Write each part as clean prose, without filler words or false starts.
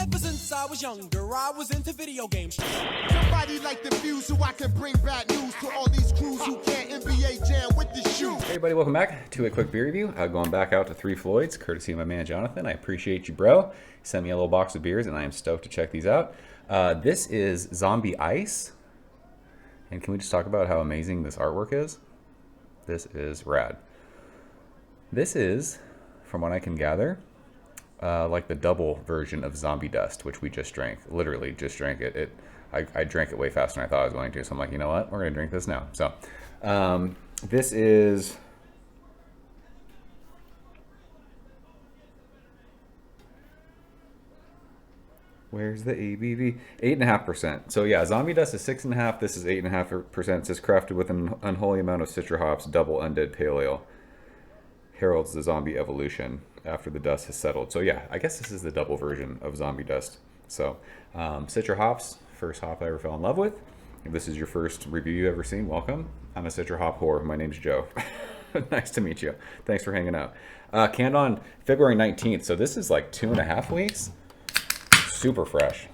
Ever since I was younger, I was into video games. Somebody like the fuse so I can bring bad news to all these crews who can't NBA jam with the shoe. Hey everybody, welcome back to a quick beer review. Going back out to 3 Floyds, courtesy of my man Jonathan. I appreciate you, bro. He sent me a little box of beers, and I am stoked to check these out. This is Zombie Ice. And can we just talk about how amazing this artwork is? This is rad. This is, from what I can gather, like the double version of Zombie Dust, which we just drank. Literally just drank it. I drank it way faster than I thought I was going to, so I'm like, you know what? We're going to drink this now. So, this is... Where's the ABV? 8.5%. So yeah, Zombie Dust is 6.5. This is 8.5%. It says crafted with an unholy amount of citra hops, double undead pale ale. Heralds the zombie evolution after the dust has settled. So yeah, I guess this is the double version of Zombie Dust. So citra hops, first hop I ever fell in love with. If this is your first review you've ever seen, welcome. I'm a citra hop whore. My name's Joe. Nice to meet you. Thanks for hanging out. Canned on February 19th. So this is like 2.5 weeks. Super fresh.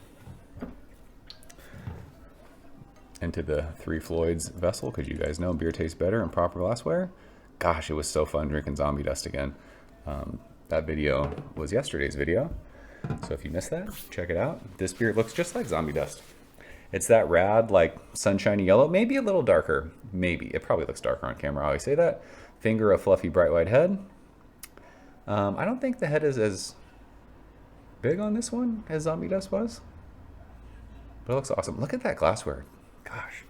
Into the 3 Floyds vessel, because you guys know beer tastes better in proper glassware. Gosh, it was so fun drinking Zombie Dust again. That video was yesterday's video, so if you missed that, check it out. This beer looks just like Zombie Dust. It's that rad, like sunshiny yellow, maybe a little darker. Maybe. It probably looks darker on camera, I always say that. Finger a fluffy bright white head. I don't think the head is as big on this one as Zombie Dust was, but it looks awesome. Look at that glassware. Gosh.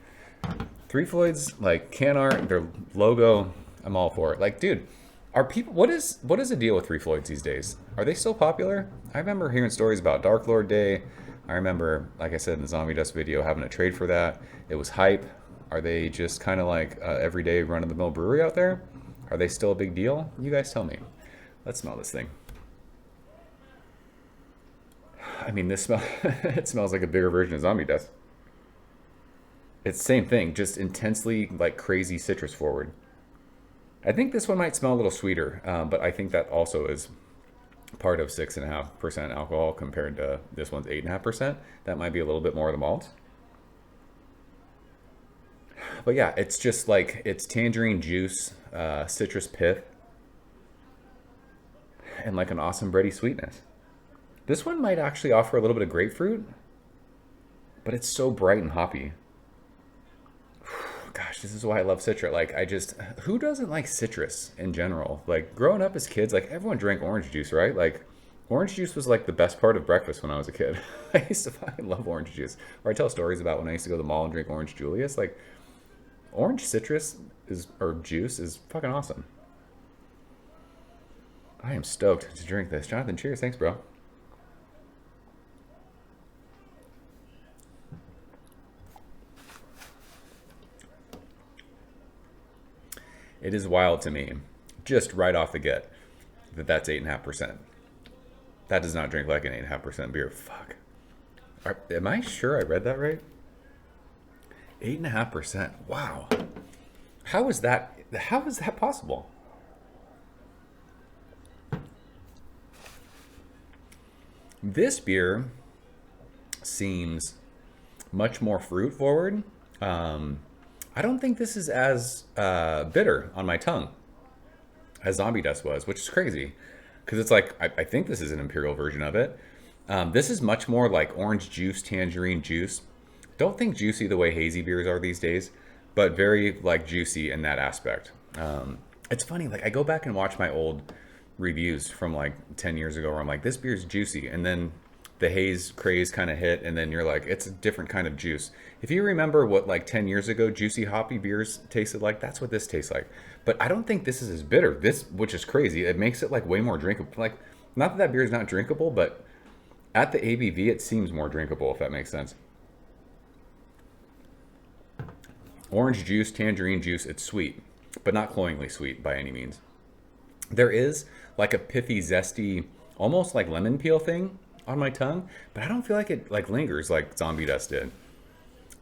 3 Floyds, like, can art, their logo, I'm all for it. Like, dude, are people, what is the deal with 3 Floyds these days? Are they still popular? I remember hearing stories about Dark Lord Day. I remember, like I said in the Zombie Dust video, having a trade for that. It was hype. Are they just kind of like everyday run-of-the-mill brewery out there? Are they still a big deal? You guys tell me. Let's smell this thing. I mean, this smell, it smells like a bigger version of Zombie Dust. It's the same thing, just intensely, like, crazy citrus forward. I think this one might smell a little sweeter, but I think that also is part of 6.5% alcohol compared to this one's 8.5%. That might be a little bit more of the malt. But yeah, it's just like, it's tangerine juice, citrus pith, and like an awesome bready sweetness. This one might actually offer a little bit of grapefruit, but it's so bright and hoppy. Gosh, this is why I love Citra. Like, who doesn't like citrus in general? Like, growing up as kids, like, everyone drank orange juice, right? Like, orange juice was like the best part of breakfast when I was a kid. I used to fucking love orange juice. Or I tell stories about when I used to go to the mall and drink orange Julius. Like, orange citrus or juice is fucking awesome. I am stoked to drink this. Jonathan, cheers. Thanks, bro. It is wild to me, just right off the get, that that's 8.5%. That does not drink like an 8.5% beer. Fuck. Am I sure I read that right? 8.5%. Wow. How is that possible? This beer seems much more fruit forward. I don't think this is as bitter on my tongue as Zombie Dust was, which is crazy because it's like, I think this is an imperial version of it. This is much more like orange juice, tangerine juice. Don't think juicy the way hazy beers are these days, but very like juicy in that aspect. It's funny, like I go back and watch my old reviews from like 10 years ago where I'm like, this beer's juicy, and then the haze craze kind of hit, and then you're like, it's a different kind of juice. If you remember what like 10 years ago juicy hoppy beers tasted like, that's what this tastes like. But I don't think this is as bitter, which is crazy. It makes it like way more drinkable. Like, not that beer is not drinkable, but at the ABV it seems more drinkable, if that makes sense. Orange juice, tangerine juice, it's sweet, but not cloyingly sweet by any means. There is like a pithy, zesty, almost like lemon peel thing on my tongue, but I don't feel like it like lingers like Zombie Dust did.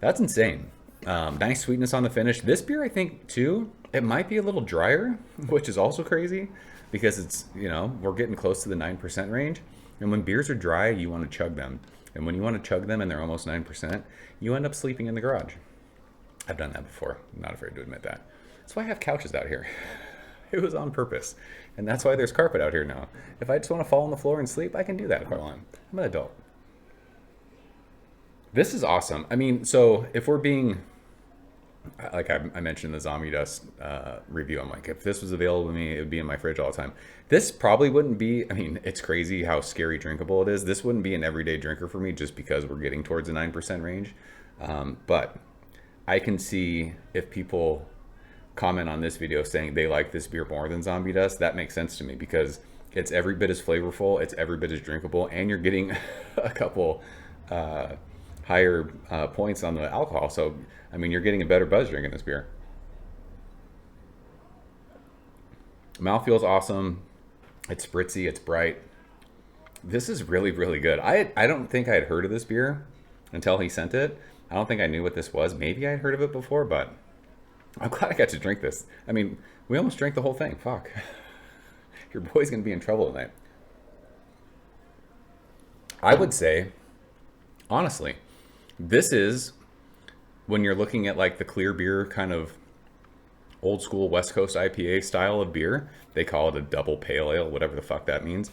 That's insane. Nice sweetness on the finish. This beer, I think too, it might be a little drier, which is also crazy because it's, you know, we're getting close to the 9% range. And when beers are dry, you want to chug them. And when you want to chug them and they're almost 9%, you end up sleeping in the garage. I've done that before. I'm not afraid to admit that. That's why I have couches out here. It was on purpose. And that's why there's carpet out here now. If I just want to fall on the floor and sleep, I can do that if I want. I'm an adult. This is awesome. I mean, so if we're being, like I mentioned the Zombie Dust review, I'm like, if this was available to me, it would be in my fridge all the time. This probably wouldn't be, I mean, it's crazy how scary drinkable it is. This wouldn't be an everyday drinker for me just because we're getting towards the 9% range. But I can see if people comment on this video saying they like this beer more than Zombie Dust, that makes sense to me because it's every bit as flavorful, it's every bit as drinkable, and you're getting a couple higher points on the alcohol. So, I mean, you're getting a better buzz drinking this beer. Mouthfeel's awesome. It's spritzy, it's bright. This is really, really good. I don't think I had heard of this beer until he sent it. I don't think I knew what this was. Maybe I had heard of it before, but I'm glad I got to drink this. I mean, we almost drank the whole thing. Fuck. Your boy's going to be in trouble tonight. I would say, honestly, this is when you're looking at like the clear beer kind of old school West Coast IPA style of beer. They call it a double pale ale, whatever the fuck that means.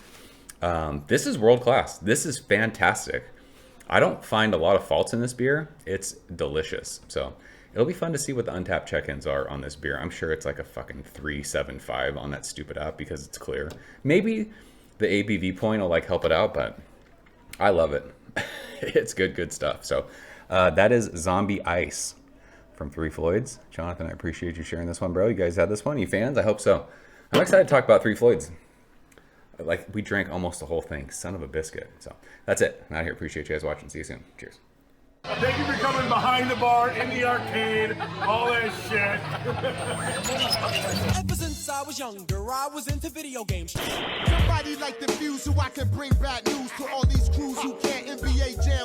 This is world class. This is fantastic. I don't find a lot of faults in this beer. It's delicious. So it'll be fun to see what the Untappd check-ins are on this beer. I'm sure it's like a fucking 3.75 on that stupid app because it's clear. Maybe the ABV point will like help it out, but I love it. It's good stuff. So that is Zombie Ice from Three Floyds. Jonathan, I appreciate you sharing this one, bro. You guys had this one? You fans? I hope so. I'm excited to talk about Three Floyds. Like, we drank almost the whole thing. Son of a biscuit. So that's it. I'm out here. Appreciate you guys watching. See you soon. Cheers. Thank you for coming behind the bar, in the arcade, all that shit. Ever since I was younger, I was into video games. Somebody like the fuse so I can bring bad news to all these crews who can't NBA jam